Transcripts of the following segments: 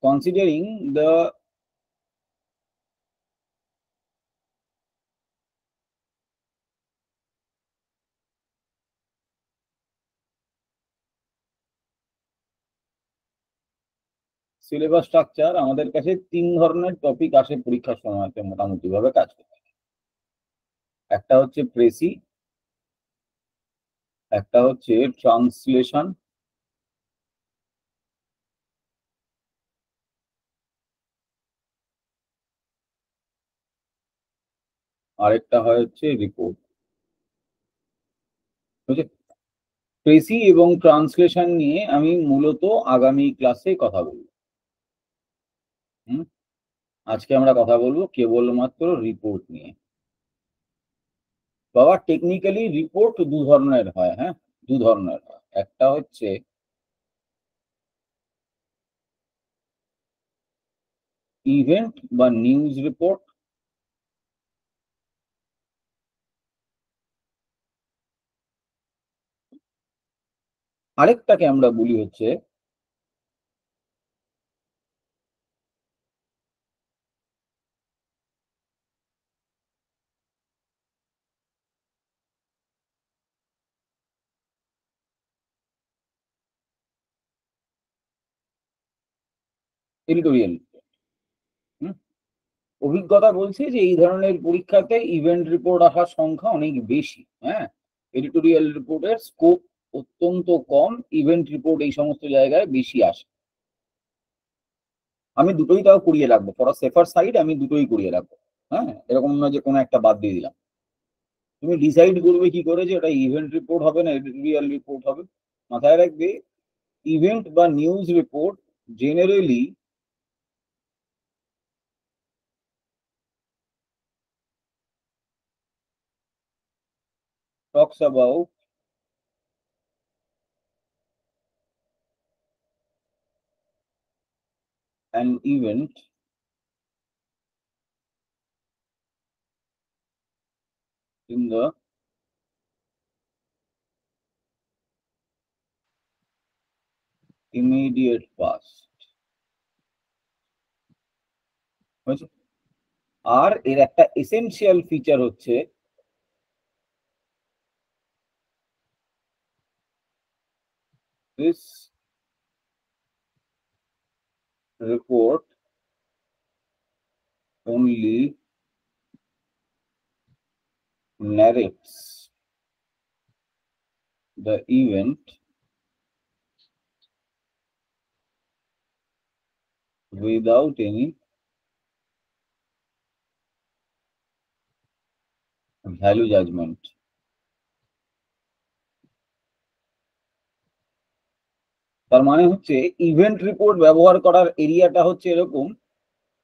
considering the syllabus structure, আমাদের কাছে 3 ধরনের টপিক আসে পরীক্ষার সময়তে মোটামুটি ভাবে কাজ করতে। একটা হচ্ছে প্রেসি, একটা হচ্ছে ট্রান্সলেশন, আরেকটা হয় হচ্ছে রিপোর্ট। বুঝলে, প্রেসি এবং ট্রান্সলেশন নিয়ে আমি মূলত আগামী ক্লাসে কথা বলবো। আজকে আমরা কথা বলবো কেবলমাত্র রিপোর্ট নিয়ে। বাবা, টেকনিক্যালি রিপোর্ট 2 ধরনের হয়। হ্যাঁ, 2 ধরনের হয়। একটা হচ্ছে ইভেন্ট বা নিউজ রিপোর্ট, আরেকটাকে আমরা বলি হচ্ছে এডিটোরিয়াল। অভিজ্ঞতা বলছে যে এই ধরনের পরীক্ষাতে ইভেন্ট রিপোর্ট আসার সংখ্যা অনেক বেশি। হ্যাঁ, এডিটোরিয়াল রিপোর্টের স্কোপ অত্যন্ত কম, ইভেন্ট রিপোর্ট এই সমস্ত জায়গায় বেশি আসে। আমি দুটোই তাও করিয়ে রাখবো, ফর সেফার সাইড আমি দুটোই করিয়ে রাখবো। হ্যাঁ, এরকম না যে কোনো একটা বাদ দিয়ে দিলাম। তুমি ডিসাইড করবে কি করে যে এটা ইভেন্ট রিপোর্ট হবে না এডিটোরিয়াল রিপোর্ট হবে। মাথায় রাখবে, ইভেন্ট বা news report generally talks about an event in the immediate past। আর এর একটা এসেনশিয়াল ফিচার হচ্ছে this report only narrates the event without any value judgment। তার মানে হচ্ছে ইভেন্ট রিপোর্ট ব্যবহার করার এরিয়াটা হচ্ছে এরকম,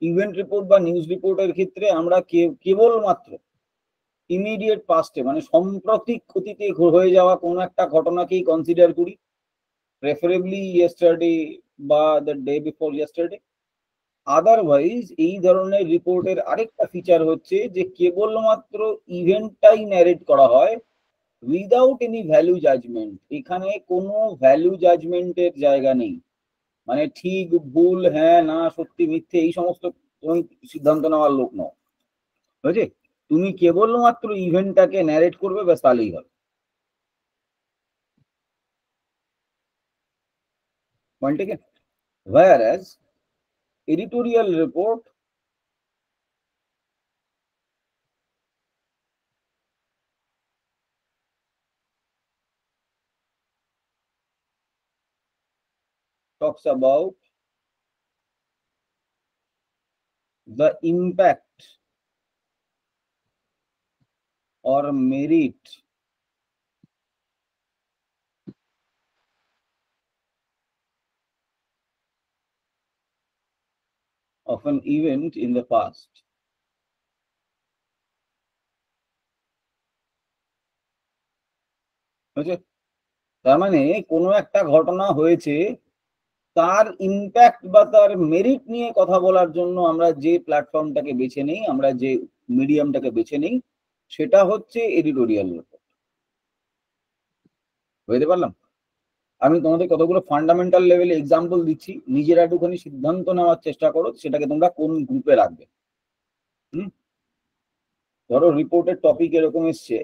ইভেন্ট রিপোর্ট বা নিউজ রিপোর্টের ক্ষেত্রে আমরা কেবলমাত্র ইমিডিয়েট পাস্টে মানে সাম্প্রতিক অতীতে হয়ে যাওয়া কোনো একটা ঘটনাকেই কনসিডার করি, প্রেফারেবলি ইয়েস্টারডে বা the day before yesterday. Otherwise এই ধরনের রিপোর্টের আরেকটা ফিচার হচ্ছে যে কেবলমাত্র ইভেন্টটাই ন্যারেট করা হয় উইদাউট এনি ভ্যালু জাজমেন্ট। এখানে কোনো ভ্যালু জাজমেন্টের জায়গা নেই, মানে ঠিক ভুল, হ্যাঁ না, সত্যি মিথ্যে এই সমস্ত তুমি সিদ্ধান্ত নেওয়ার লোক নও। বুঝলে, তুমি কেবলমাত্র ইভেন্টটাকে ন্যারেট করবে, ব্যাস তাহলেই হবে। পয়েন্ট ঠিক। whereas editorial report talks about the impact or merit of an event in the past। বুঝলে, তার মানে কোনো একটা ঘটনা হয়েছে, তার ইম্প্যাক্ট বা তার মেরিট নিয়ে কথা বলার জন্য আমরা যে প্ল্যাটফর্মটাকে বেছে নেই, আমরা যে মিডিয়ামটাকে বেছে নেই, সেটা হচ্ছে এডিটোরিয়াল রিপোর্ট। বুঝতে পারলাম? আমি তোমাদের কতগুলো ফান্ডামেন্টাল লেভেলে এক্সাম্পল দিচ্ছি, নিজেরা একটুখানি সিদ্ধান্ত নেওয়ার চেষ্টা করো সেটাকে তোমরা কোন গ্রুপে রাখবে। ধরো রিপোর্টের টপিক এরকম এসছে,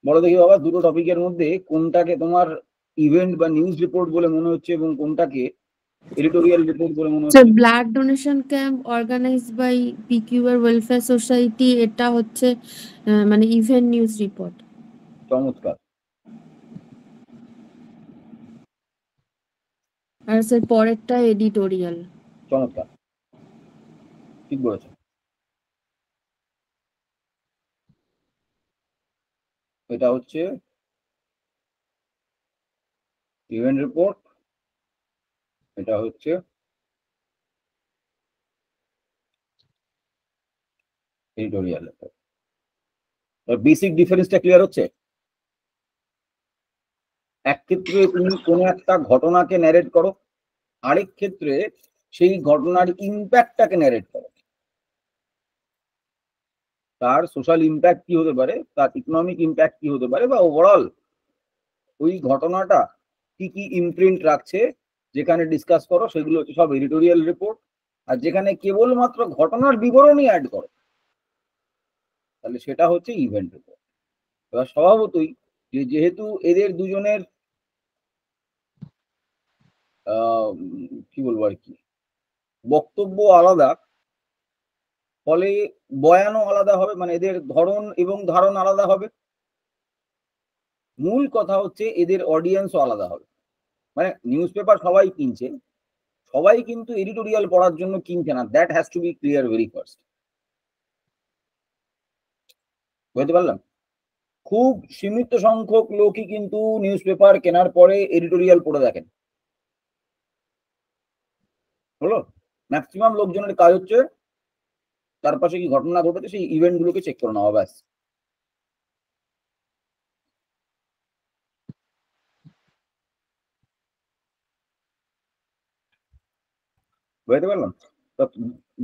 বলো দেখি বাবা, দুটো টপিকের মধ্যে কোনটাকে তোমার ইভেন্ট বা নিউজ রিপোর্ট বলে মনে হচ্ছে এবং কোনটাকে এডিটোরিয়াল রিপোর্ট বলে মনে হচ্ছে? Blood donation camp organised by PQR welfare society, এটা হচ্ছে মানে ইভেন্ট নিউজ রিপোর্ট। চমৎকার। আর স্যার পরেরটা এডিটোরিয়াল। চমৎকার, ঠিক বলেছো। এটা হচ্ছে ইভেন্ট রিপোর্ট, এটা হচ্ছে এডিটোরিয়াল। বেসিক ডিফারেন্সটা ক্লিয়ার হচ্ছে? এক ক্ষেত্রে তুমি কোনো একটা ঘটনাকে ন্যারেট করো, আরেক ক্ষেত্রে সেই ঘটনার ইম্প্যাক্টটাকে ন্যারেট করো। তার সোশ্যাল ইম্প্যাক্ট কি হতে পারে, তার ইকোনমিক ইম্প্যাক্ট কি হতে পারে, বা ওভারঅল ওই ঘটনাটা কি কি ইমপ্রিন্ট রাখছে, যেখানে ডিসকাস করো সেগুলো হচ্ছে সব এডিটোরিয়াল রিপোর্ট। আর যেখানে কেবলমাত্র ঘটনার বিবরণই অ্যাড করো তাহলে সেটা হচ্ছে ইভেন্ট রিপোর্ট। এবার স্বভাবতই যেহেতু এদের দুজনের কি বলবো আর কি, বক্তব্য আলাদা, ফলে বয়ানও আলাদা হবে, মানে এদের ধরন এবং ধারণ আলাদা হবে। মূল কথা হচ্ছে এদের অডিয়েন্সও আলাদা হবে। মানে নিউজ পেপার সবাই কিনছে, সবাই কিন্তু এডিটোরিয়াল পড়ার জন্য কিনছে না, that has to be clear very first. বুঝতে পারলাম? খুব সীমিত সংখ্যক লোকই কিন্তু নিউজ পেপার কেনার পরে এডিটোরিয়াল পড়ে দেখেন। হলো, ম্যাক্সিমাম লোকজনের কাজ হচ্ছে তার পাশে কি ঘটনা ঘটেছে সেই ইভেন্ট গুলোকে চেক করে নেওয়া, ব্যাস। বুঝতে পারলাম?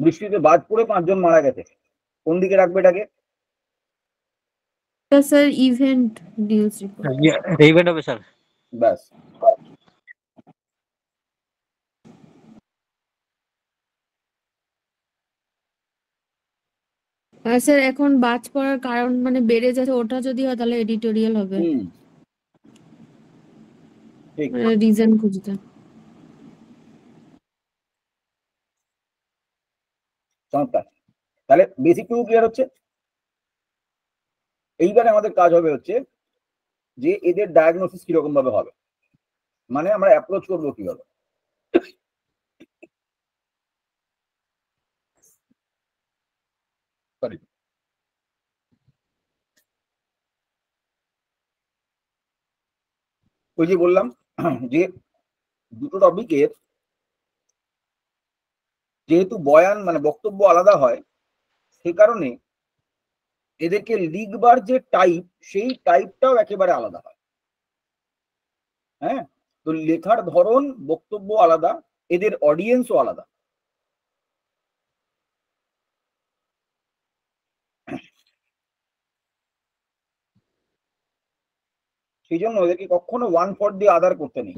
বৃষ্টিতে বাজ পড়ে 5 জন মারা গেছে, কোন দিকে রাখবে এটাকে? Sir event news report. Event হবে স্যার, ব্যাস। আর স্যার এখন বাজ পড়ার কারণ মানে বেড়ে যাচ্ছে, ওটা যদি হয় তাহলে এডিটোরিয়াল হবে। ঠিক, রিজন খুঁজতে। চমৎকার। তাহলে বেসিক টুকু ক্লিয়ার হচ্ছে। এইবারে আমাদের কাজ হবে হচ্ছে যে এদের ডায়াগনোসিস কিরকম ভাবে হবে, মানে আমরা অ্যাপ্রোচ করবো কিভাবে। ওই যে বললাম যে দুটো টপিকের যেহেতু বয়ান মানে বক্তব্য আলাদা হয়, সে কারণে এদেরকে লিখবার যে টাইপ, সেই টাইপটাও একেবারে আলাদা হয়। হ্যাঁ, তো লেখার ধরন, বক্তব্য আলাদা, এদের অডিয়েন্সও আলাদা। সেই জন্য ওদেরকে কখনো 1/4 দিয়ে আদার করতে নেই,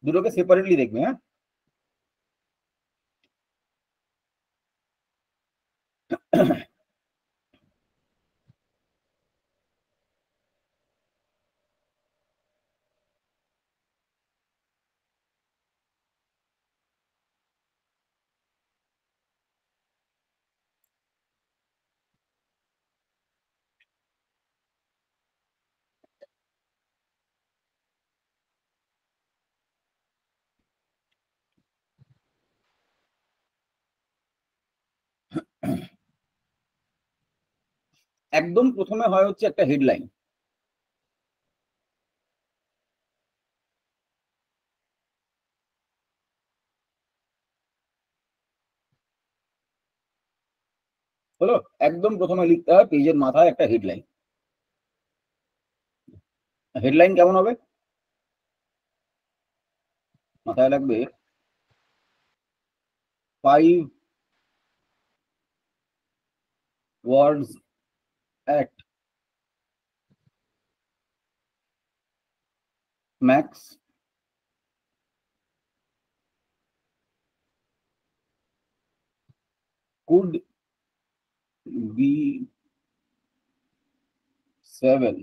দুটোকে সেপারেটলি দেখবে। হ্যাঁ, একদম প্রথমে হয় হচ্ছে একটা হেডলাইন। হলো, একদম প্রথমে লিখতে হয় পেজের মাথায় একটা হেডলাইন। হেডলাইন কেমন হবে? মাথায় লাগবে 5 words at max could be 7।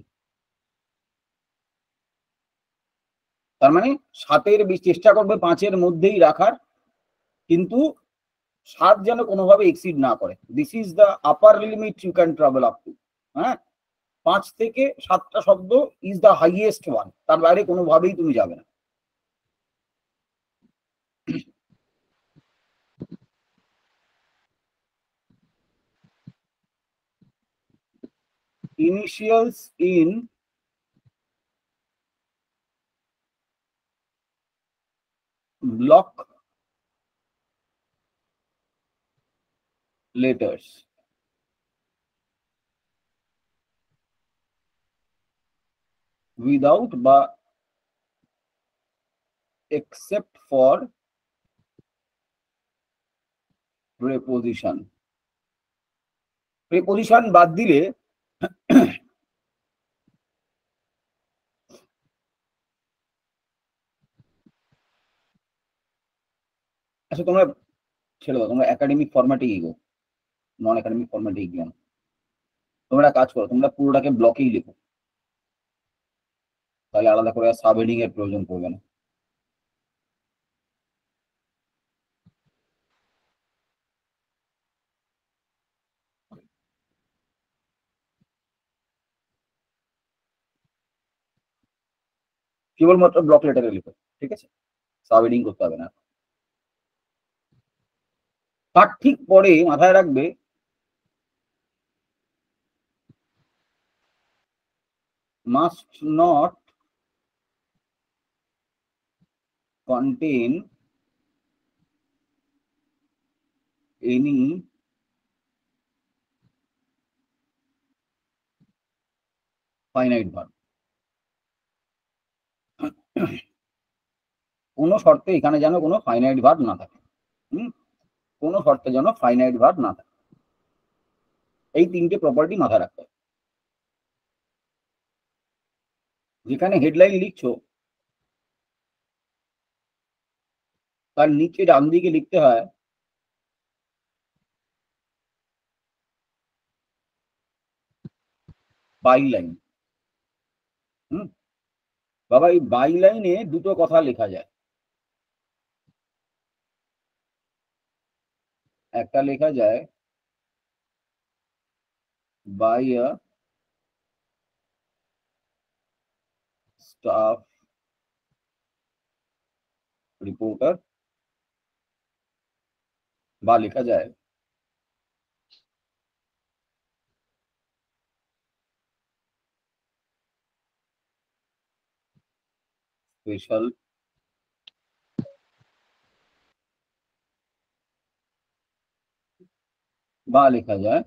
তার মানে 7-এর চেষ্টা করবে 5-এর মধ্যেই রাখার, কিন্তু 7 যেন কোনোভাবে এক্সিড না করে। This is the upper limit you can travel up to. হ্যাঁ, 5 থেকে 7টা শব্দ ইজ দ্য হাইয়েস্ট ওয়ান, তার বাইরে কোনোভাবেই তুমি যাবে না। Initials in block letters without বা except for preposition। প্রেপোজিশন বাদ দিলে আচ্ছা তোমরা ছেড়ে দাও, তোমরা একাডেমিক ফরম্যাটে এগো, নন একাডেমিক ফরম্যাটে এগিয়ে না। তোমরা কাজ করো, তোমরা পুরোটাকে ব্লকেই লেখো, তাহলে আলাদা করে আর সাব হেডিং এর প্রয়োজন পড়বে না। কেবলমাত্র ব্লক লেটারে লিখো, ঠিক আছে? সাব হেডিং করতে হবে না। তার ঠিক পরে মাথায় রাখবে must not contain any finite verb। কোনো শর্তে এখানে যেন কোনো ফাইনাইট ভার্ব না থাকে। কোনো শর্তে যেন ফাইনাইট ভার্ব না থাকে, এই 3টে প্রপার্টি মাথায় রাখতে হবে। যেখানে হেডলাইন লিখছো তার নিচে ডান দিকে লিখতে হয় বাই লাইন। বাবা, এই বাই লাইনে দুটো কথা লেখা যায়। একটা লেখা যায় বাই আ স্টাফ রিপোর্টার, বা লেখা যায় স্পেশাল বা লেখা যায়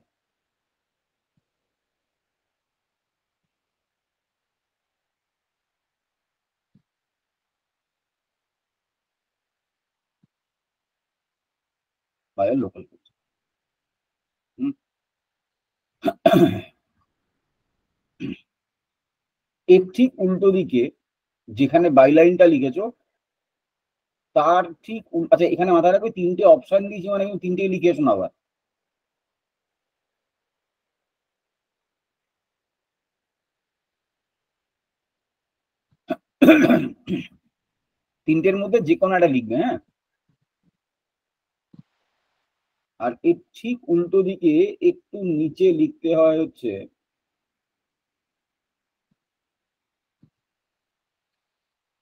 বাই লোকাল। এর ঠিক উল্টো দিকে যেখানে বাইলাইনটা লিখেছো তার ঠিক আচ্ছা এখানে মাথায় রাখবে তিনটে অপশন দিয়েছি মানে কিন্তু তিনটে লিখেছো না আবার। তিনটের মধ্যে যে কোনো একটা লিখবে, হ্যাঁ। আর এর ঠিক উল্টো দিকে একটু নিচে লিখতে হয় হচ্ছে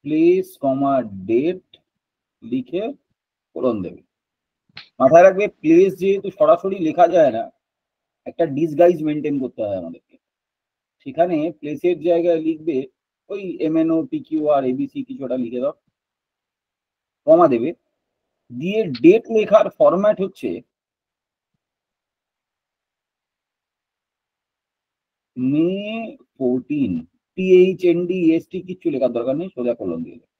প্লেস কমা ডেট লিখে কোলন দেবে। মাথায় রাখবে প্লেস যেহেতু সরাসরি লেখা যায় না, একটা ডিসগাইজ মেনটেন করতে হয় আমাদেরকে। সেখানে প্লেসের জায়গায় লিখবে ওই MNO PQR ABC কিছু একটা লিখে দাও, কমা দেবে, দিয়ে ডেট লেখার ফরম্যাট হচ্ছে মে 14। THNDEST কিছু লেখার দরকার নেই, সোজা কলম দিয়ে দেবে।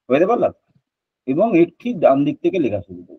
বুঝতে পারলাম? এবং এর ঠিক ডান দিক থেকে লেখা শুরু করবে।